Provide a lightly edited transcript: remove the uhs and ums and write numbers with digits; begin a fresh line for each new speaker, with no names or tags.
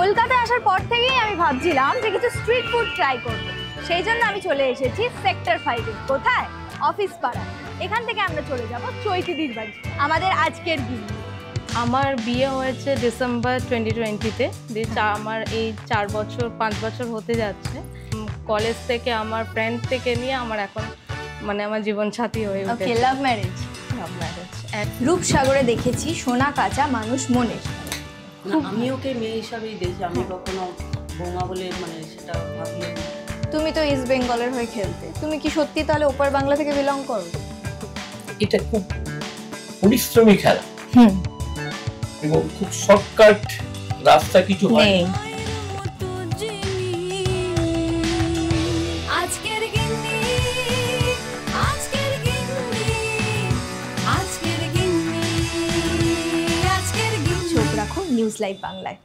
কলকাতায় আসার পর থেকেই আমি ভাবছিলাম যে কিছু স্ট্রিট ফুড ট্রাই করব। সেই জন্য আমি চলে এসেছি সেক্টর 5-এ। কোথায়? অফিস পাড়া। এখান থেকে আমরা চলে যাব চৈতিদির বাড়ি, আমাদের আজকের দিন।
আমার বিয়ে হয়েছে ডিসেম্বর 2020-তে। আমার এই 5 বছর হতে যাচ্ছে। কলেজ থেকে আমার ফ্রেন্ড থেকে নিয়ে আমার এখন মানে আমার জীবন সাথী হয়ে উঠেছে।
ওকে, লাভ ম্যারেজ।
Love marriage.
রূপসাগরে দেখেছি সোনা কাঁচা মানুষ মনের।
আমি ওকে মেয়ে হিসাবেই দেখি, আমি কখনো বৌমা বলে মানে সেটা ভাবি না।
তুমি তো ইস্ট বেঙ্গলের হয়ে খেলতে, তুমি কি সত্যি তাহলে ওপার বাংলা থেকে বিলং করো?
এটা খুব পরিশ্রমী খেলা
হুম,
এবং খুব শর্টকাট রাস্তা কিছু হয়
নেই। চোখ রাখো নিউজ লাইভ বাংলায়।